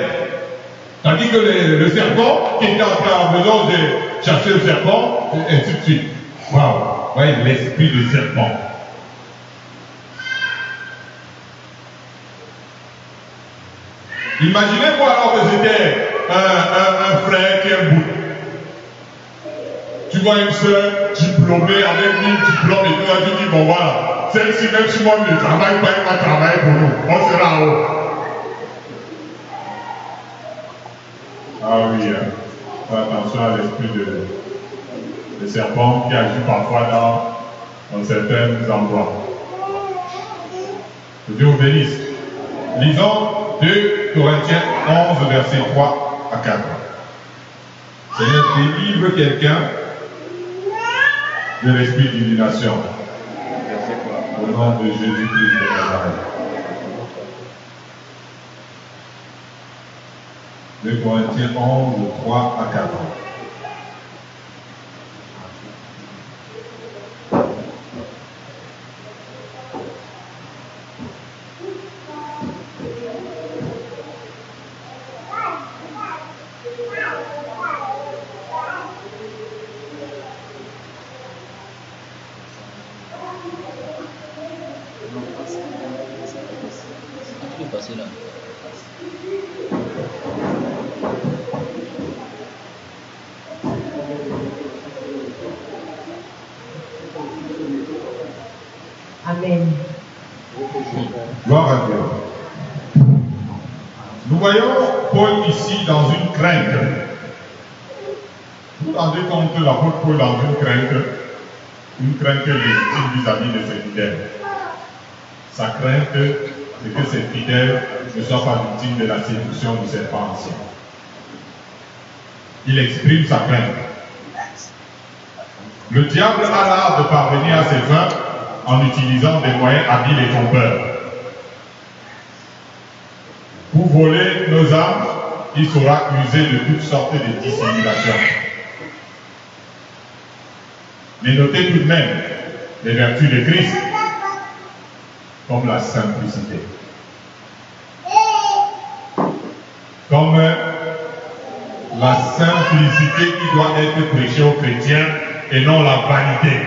C'est-à-dire que le serpent qui était en train de maison, j'ai cherché le serpent, et ainsi de suite. Waouh, voyez l'esprit du serpent. Imaginez-moi alors que j'étais un frère qui est un bout. Tu vois une soeur diplômée avec 1000 diplômes et tout, là, tu dis, bon voilà, celle-ci, même si moi je ne travaille pas, elle va travailler pour nous. On sera en haut. Ah oui, attention à l'esprit de serpent qui agit parfois dans certains endroits. Que Dieu vous bénisse. Lisons 2 Corinthiens 11, versets 3 à 4. Seigneur, délivre quelqu'un de l'esprit d'illumination. Au nom de Jésus-Christ de Nazareth. 2 Corinthiens 11, 3 à 4. Amen. Gloire à Dieu. Nous voyons Paul ici dans une crainte. Vous vous rendez compte que l'apôtre Paul dans une crainte légitime vis-à-vis de ses fidèles. Sa crainte, c'est que ses fidèles ne soient pas victimes de la séduction du serpent ancien. Il exprime sa crainte. Le diable a l'art de parvenir à ses fins en utilisant des moyens habiles et trompeurs. Pour voler nos âmes, il saura user de toutes sortes de dissimulations. Mais notez tout de même les vertus de Christ, comme la simplicité, comme la simplicité qui doit être prêchée aux chrétiens et non la vanité.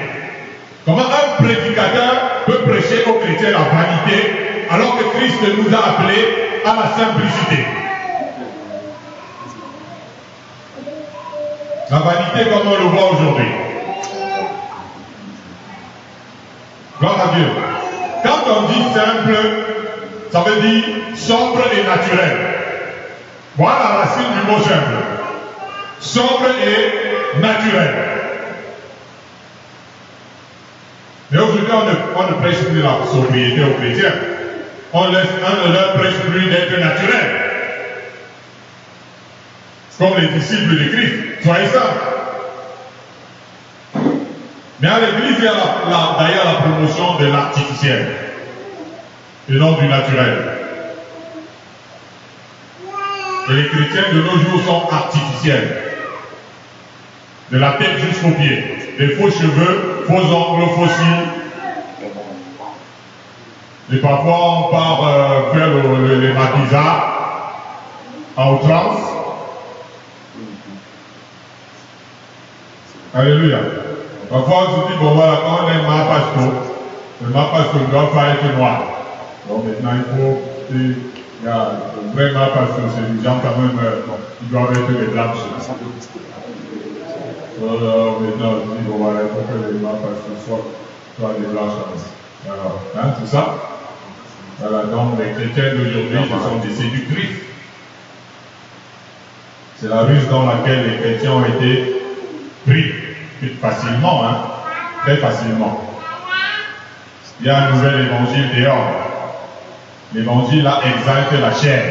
Comment un prédicateur peut prêcher aux chrétiens la vanité alors que Christ nous a appelés à la simplicité? La vanité comme on le voit aujourd'hui. Gloire à Dieu. Quand on dit simple, ça veut dire sobre et naturel. Voilà la racine du mot simple. Sobre et naturel. Mais aujourd'hui, on ne prêche plus la sobriété aux chrétiens. On ne leur prêche plus d'être naturel. Comme les disciples de Christ. Soyez simples. Mais à l'église, il y a d'ailleurs la promotion de l'artificiel et non du naturel. Et les chrétiens de nos jours sont artificiels. De la tête jusqu'aux pieds. Des faux cheveux, faux ongles, faux cils. Et parfois on part faire les maquisards à outrance. Alléluia. Parfois, on se dit, bon voilà, quand on aime ma pasteur, le ma pasteur ne doit pas être noir. Donc maintenant, il faut, il y a le vrai ma pasteur, c'est des gens quand même, ils doivent être des blancs. Maintenant, on se dit, bon voilà, il faut que les ma pasteurs soient des blancs. Alors, hein, tout ça. Voilà, donc les chrétiens d'aujourd'hui, ce sont des séductrices. C'est la ruse dans laquelle les chrétiens ont été pris facilement, hein, très facilement. Il y a un nouvel évangile dehors. L'évangile là exalte la chair.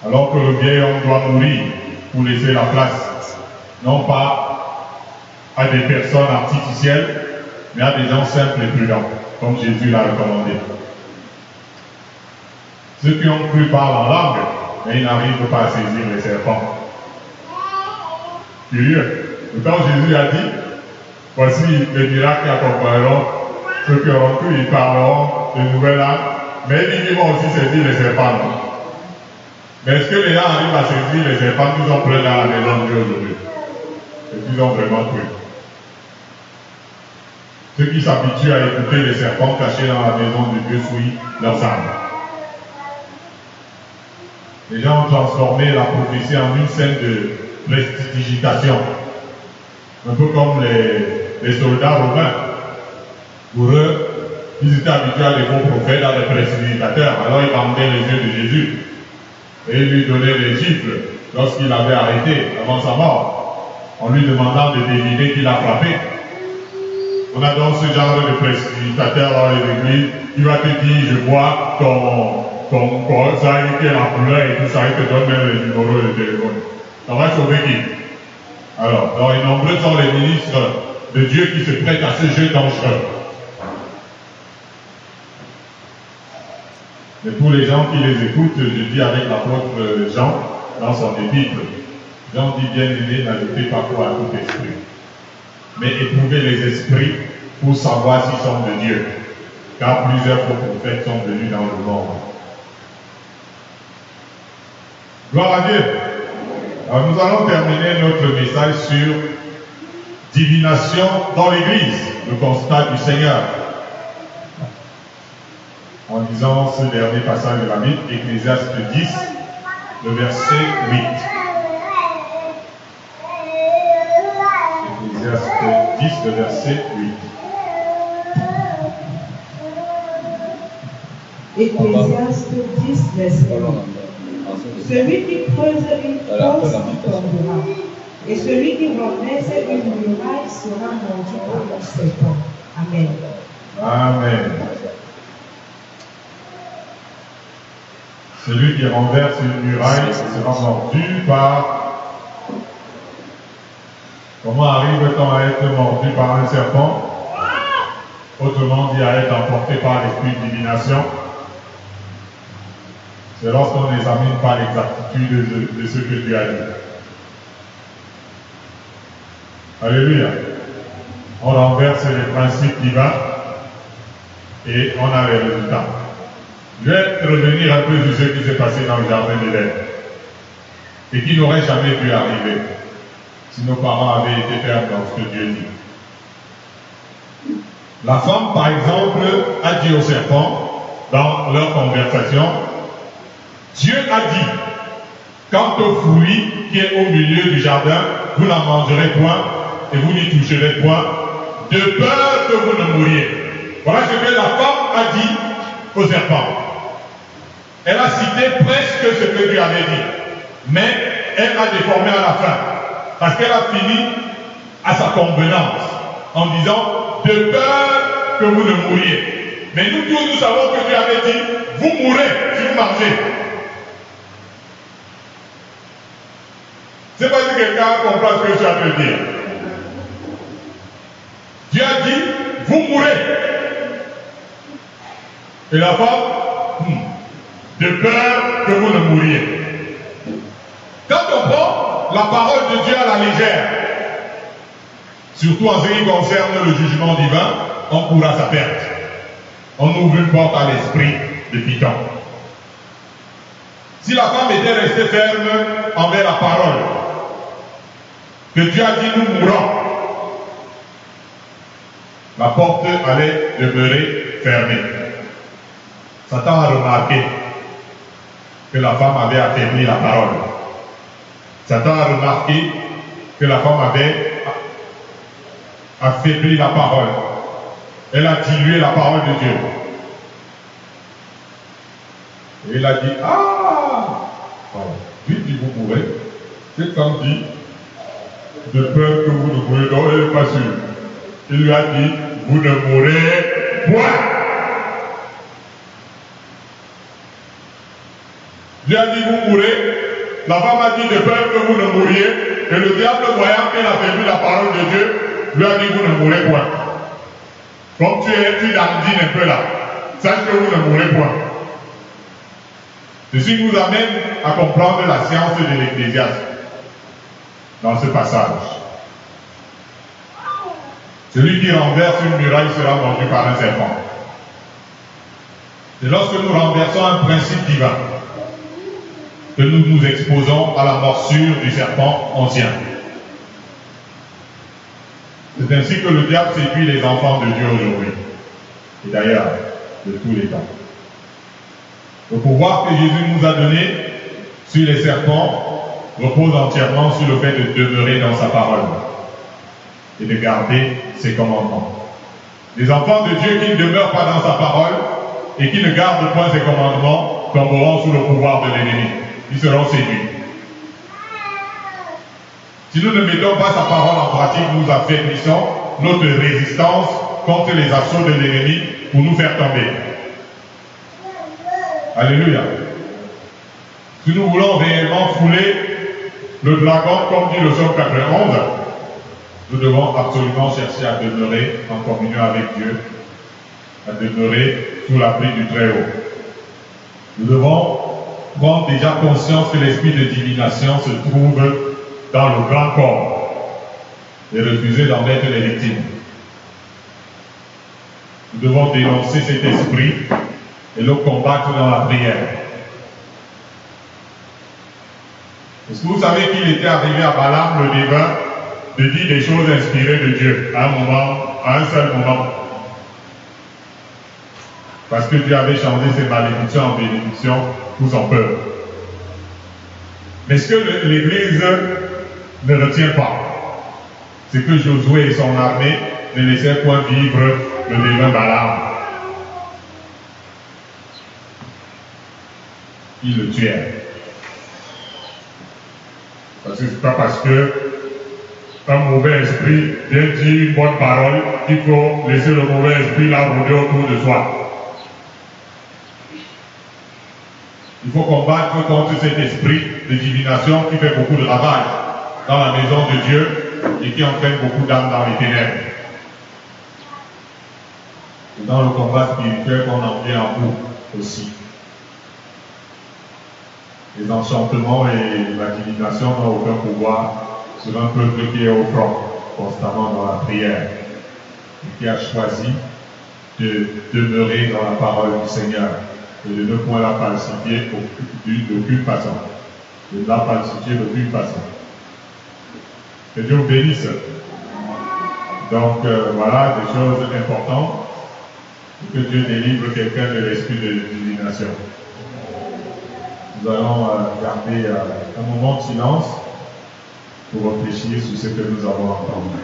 Alors que le vieil homme doit mourir pour laisser la place, non pas à des personnes artificielles, mais à des gens simples et prudents, comme Jésus l'a recommandé. Ceux qui ont cru parlent en langue, mais ils n'arrivent pas à saisir les serpents. Curieux. Quand Jésus a dit, voici les miracles qui accompagneront ceux qui auront cru, ils parleront de nouvelles langues, mais ils vont aussi saisir les serpents. Mais est-ce que les gens arrivent à saisir les serpents qu'ils ont pris dans la maison de Dieu aujourd'hui? Et qu'ils ont vraiment cru? Ceux qui s'habituent à écouter les serpents cachés dans la maison de Dieu souillent leurs âmes. Les gens ont transformé la prophétie en une scène de prestidigitation. Un peu comme les soldats romains. Pour eux, ils étaient habitués à des faux prophètes, à des prestidigitateurs. Alors ils vendaient les yeux de Jésus. Et ils lui donnaient des gifles lorsqu'il avait arrêté avant sa mort, en lui demandant de deviner qui l'a frappé. On a donc ce genre de prestidigitateur dans les églises. Il va te dire, je vois ton ça qui est la couleur et tout ça, il te donne même les numéros de téléphone. Ça va sauver qui? Alors, nombreux sont les ministres de Dieu qui se prêtent à ce jeu dangereux. Et pour les gens qui les écoutent, je dis avec l'apôtre Jean, dans son épître, Jean dit, bien aimé, n'ajoutez pas quoi à tout esprit, mais éprouvez les esprits pour savoir s'ils sont de Dieu, car plusieurs faux prophètes sont venus dans le monde. Gloire à Dieu. Alors nous allons terminer notre message sur divination dans l'Église, le constat du Seigneur. En disant ce dernier passage de la Bible, Ecclésiaste 10, le verset 8. Ecclésiaste 10, le verset 8. Ecclésiaste 10, verset 8. Celui qui creuse une fosse tombera, et celui qui renverse une muraille sera mordu par le serpent. Amen. Amen. Celui qui renverse une muraille sera mordu par... Comment arrive-t-on à être mordu par un serpent? Autrement dit, à être emporté par l'esprit de divination. C'est lorsqu'on n'examine pas l'exactitude de ce que Dieu a dit. Alléluia. On renverse les principes divins et on a les résultats. Je vais revenir un peu sur ce qui s'est passé dans le jardin d'Éden et qui n'aurait jamais dû arriver si nos parents avaient été fermes dans ce que Dieu dit. La femme, par exemple, a dit au serpent dans leur conversation, Dieu a dit, quant au fruit qui est au milieu du jardin, vous n'en mangerez point et vous n'y toucherez point, de peur que vous ne mouriez. Voilà ce que la femme a dit au serpent. Elle a cité presque ce que Dieu avait dit, mais elle a déformé à la fin, parce qu'elle a fini à sa convenance, en disant, de peur que vous ne mouriez. Mais nous tous, nous savons que Dieu avait dit, vous mourrez si vous mangez. Je ne sais pas si quelqu'un comprend ce que je suis en train de dire. Dieu a dit, vous mourrez. Et la femme, de peur que vous ne mouriez. Quand on prend la parole de Dieu à la légère, surtout en ce qui concerne le jugement divin, on court à sa perte. On ouvre une porte à l'esprit de Python. Si la femme était restée ferme envers la parole, que Dieu a dit nous mourrons, la porte allait demeurer fermée. Satan a remarqué que la femme avait affaibli la parole. Satan a remarqué que la femme avait affaibli la parole. Elle a dilué la parole de Dieu. Et il a dit, Dieu dit vous mourrez. Cette femme dit, de peur que vous ne mourrez, donc elle n'est pas sûre. Il lui a dit, vous ne mourrez point. Dieu a dit, vous mourrez. La femme a dit, de peur que vous ne mouriez. Et le diable, voyant qu'elle a perdu la parole de Dieu, lui a dit, vous ne mourrez point. Comme tu dandines un peu là. Sache que vous ne mourrez point. Ceci nous amène à comprendre la science de l'Ecclésiaste dans ce passage. Celui qui renverse une muraille sera mordu par un serpent. C'est lorsque nous renversons un principe divin que nous nous exposons à la morsure du serpent ancien. C'est ainsi que le diable séduit les enfants de Dieu aujourd'hui, et d'ailleurs de tous les temps. Le pouvoir que Jésus nous a donné sur les serpents repose entièrement sur le fait de demeurer dans sa parole et de garder ses commandements. Les enfants de Dieu qui ne demeurent pas dans sa parole et qui ne gardent point ses commandements tomberont sous le pouvoir de l'ennemi. Ils seront séduits. Si nous ne mettons pas sa parole en pratique, nous affaiblissons notre résistance contre les assauts de l'ennemi pour nous faire tomber. Alléluia. Si nous voulons réellement fouler le dragon, comme dit le psaume 91, nous devons absolument chercher à demeurer en communion avec Dieu, à demeurer sous l'abri du Très-Haut. Nous devons prendre déjà conscience que l'esprit de divination se trouve dans le grand corps et refuser d'en être les victimes. Nous devons dénoncer cet esprit et le combattre dans la prière. Est-ce que vous savez qu'il était arrivé à Balaam le divin de dire des choses inspirées de Dieu à un moment, à un seul moment? Parce que Dieu avait changé ses malédictions en bénédictions pour son peuple. Mais ce que l'Église ne retient pas, c'est que Josué et son armée ne laissaient point vivre le divin Balaam. Ils le tuèrent. Parce que ce n'est pas parce que un mauvais esprit vient dire une bonne parole qu'il faut laisser le mauvais esprit là rôder autour de soi. Il faut combattre contre cet esprit de divination qui fait beaucoup de ravage dans la maison de Dieu et qui entraîne beaucoup d'âmes dans les ténèbres. Et dans le combat spirituel qu'on en vient en bout aussi. Les enchantements et la divination n'ont aucun pouvoir sur un peuple qui est au front, constamment dans la prière, et qui a choisi de demeurer dans la parole du Seigneur et de ne point la falsifier d'aucune façon. De ne la falsifier d'aucune façon. Que Dieu vous bénisse. Donc voilà des choses importantes. Que Dieu délivre quelqu'un de l'esprit de divination. Nous allons garder un moment de silence pour réfléchir sur ce que nous avons entendu.